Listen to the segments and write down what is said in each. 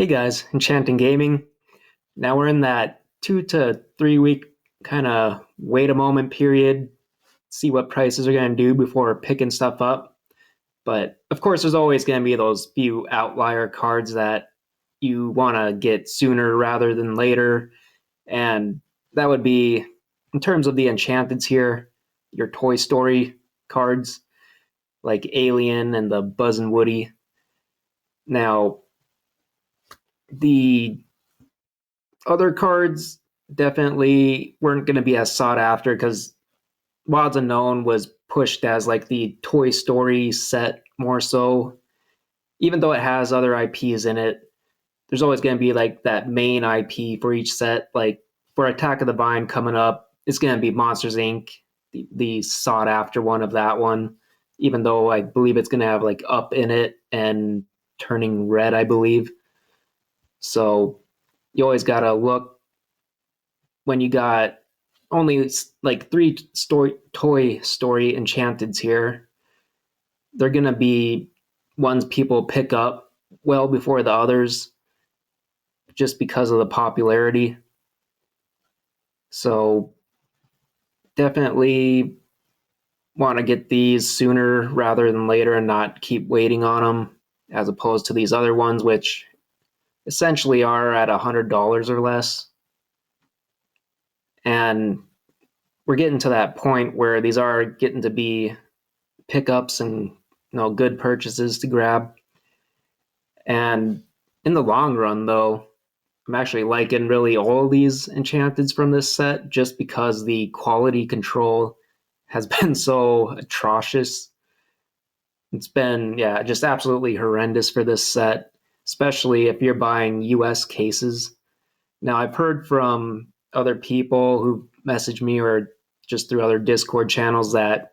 Hey guys, Enchanting Gaming. Now we're in that 2 to 3 week kind of wait a moment period, see what prices are going to do before picking stuff up. But of course, there's always going to be those few outlier cards that you want to get sooner rather than later. And that would be, in terms of the Enchanteds here, your Toy Story cards like Alien and the Buzz and Woody. Now, the other cards definitely weren't going to be as sought after because Wilds Unknown was pushed as like the Toy Story set more so. Even though it has other IPs in it, there's always going to be like that main IP for each set. Like for Attack of the Vine coming up, it's going to be Monsters Inc., the sought after one of that one. Even though I believe it's going to have like Up in it and Turning Red, I believe. So you always got to look when you got only like Toy Story Enchanteds here. They're going to be ones people pick up well before the others just because of the popularity. So definitely want to get these sooner rather than later and not keep waiting on them, as opposed to these other ones, which essentially are at $100 or less. And we're getting to that point where these are getting to be pickups and good purchases to grab. And in the long run, though, I'm actually liking really all of these enchanteds from this set just because the quality control has been so atrocious. It's been, yeah, just absolutely horrendous for this set, especially if you're buying US cases. Now, I've heard from other people who message me or just through other Discord channels that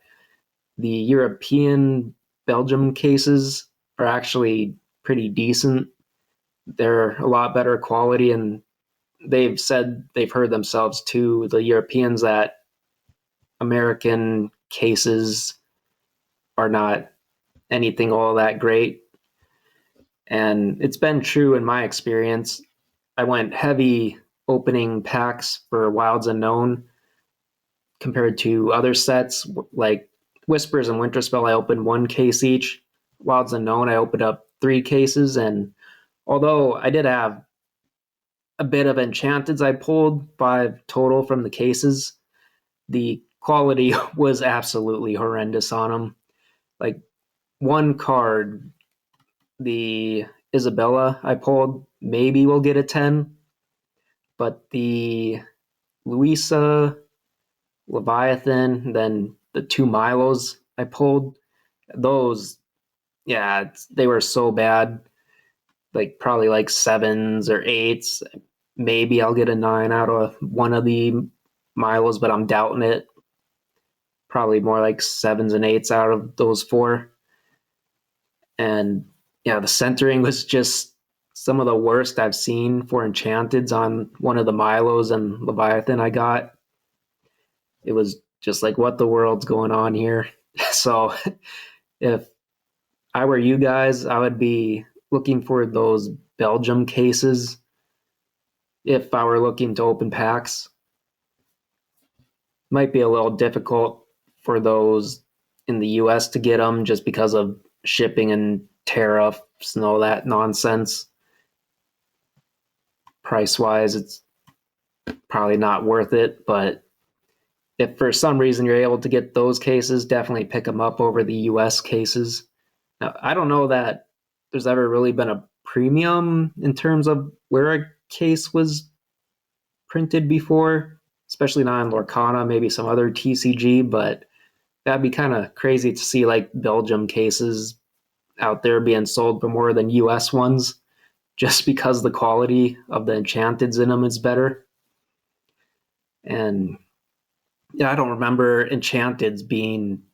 the European Belgium cases are actually pretty decent. They're a lot better quality, and they've said they've heard themselves too, the Europeans, that American cases are not anything all that great. And it's been true in my experience. I went heavy opening packs for Wilds Unknown compared to other sets like Whispers and Winterspell. I opened one case each. Wilds Unknown, I opened up 3 cases, and although I did have a bit of Enchanteds, I pulled 5 total from the cases. The quality was absolutely horrendous on them. Like one card, the Isabella I pulled, maybe we'll get a 10, but the Louisa, Leviathan, then the 2 Milos I pulled, those, yeah, they were so bad. Like probably like 7s or 8s. Maybe I'll get a 9 out of one of the Milos, but I'm doubting it. Probably more like 7s and 8s out of those 4. And yeah, the centering was just some of the worst I've seen for Enchanteds on one of the Milos and Leviathan I got. It was just like, what the world's going on here? So if I were you guys, I would be looking for those Belgium cases if I were looking to open packs. Might be a little difficult for those in the US to get them just because of shipping and tariffs and all that nonsense. Price wise, it's probably not worth it, but if for some reason you're able to get those cases, definitely pick them up over the US cases. Now, I don't know that there's ever really been a premium in terms of where a case was printed before, especially not in Lorcana, maybe some other TCG, but that'd be kind of crazy to see like Belgium cases out there being sold for more than US ones just because the quality of the Enchanteds in them is better. And yeah, I don't remember Enchanteds being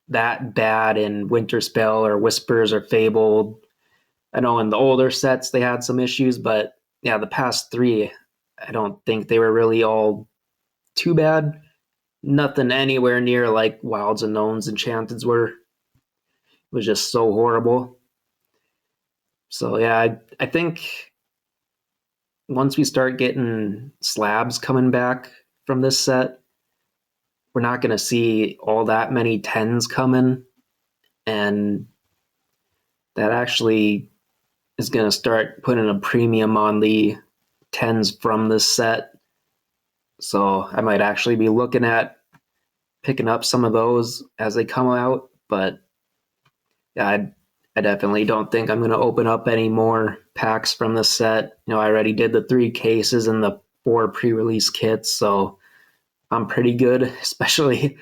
that bad in Winterspell or Whispers or Fabled. I know in the older sets they had some issues, but yeah, the past 3, I don't think they were really all too bad. Nothing anywhere near like Wilds Unknown's Enchanteds were. It was just so horrible. So yeah, I think once we start getting slabs coming back from this set, we're not going to see all that many tens coming, and that actually is going to start putting a premium on the tens from this set. So I might actually be looking at picking up some of those as they come out. But yeah, I definitely don't think I'm going to open up any more packs from the set. I already did the 3 cases and the 4 pre-release kits, so I'm pretty good, especially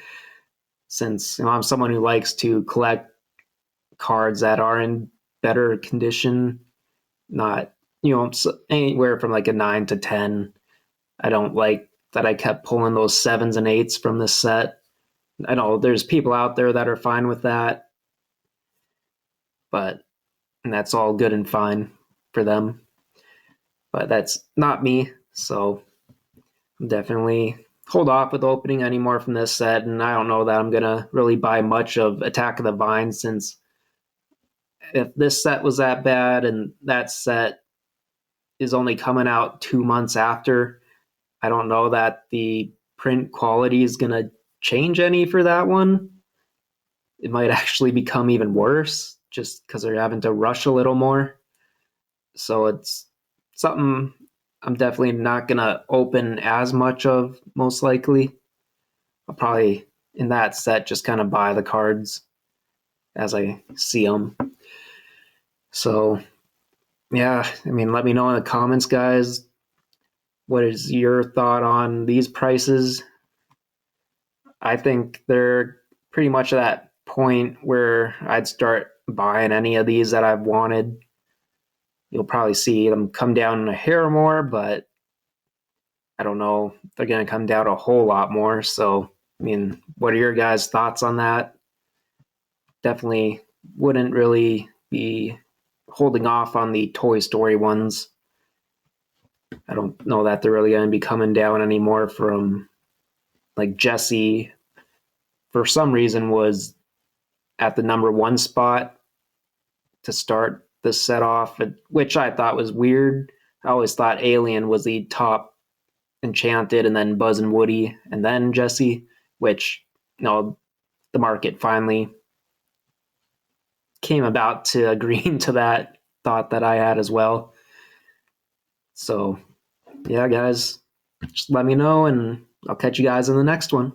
since I'm someone who likes to collect cards that are in better condition, not anywhere from like a 9 to 10. I don't like that I kept pulling those 7s and 8s from this set. I know there's people out there that are fine with that, but and that's all good and fine for them. But that's not me, so I'm definitely hold off with opening any more from this set. And I don't know that I'm gonna really buy much of Attack of the Vine, since if this set was that bad and that set is only coming out 2 months after, I don't know that the print quality is gonna change any for that one. It might actually become even worse just because they're having to rush a little more. So it's something I'm definitely not gonna open as much of, most likely. I'll probably in that set just kind of buy the cards as I see them. So yeah, I mean, let me know in the comments, guys. What is your thought on these prices? I think they're pretty much at that point where I'd start buying any of these that I've wanted. You'll probably see them come down a hair more, but I don't know if they're going to come down a whole lot more. So, I mean, what are your guys' thoughts on that? Definitely wouldn't really be holding off on the Toy Story ones. I don't know that they're really going to be coming down anymore. From like Jesse, for some reason, was at the number 1 spot to start the set off, which I thought was weird. I always thought Alien was the top Enchanted, and then Buzz and Woody, and then Jesse, which, the market finally came about to agreeing to that thought that I had as well. So, yeah, guys, just let me know, and I'll catch you guys in the next one.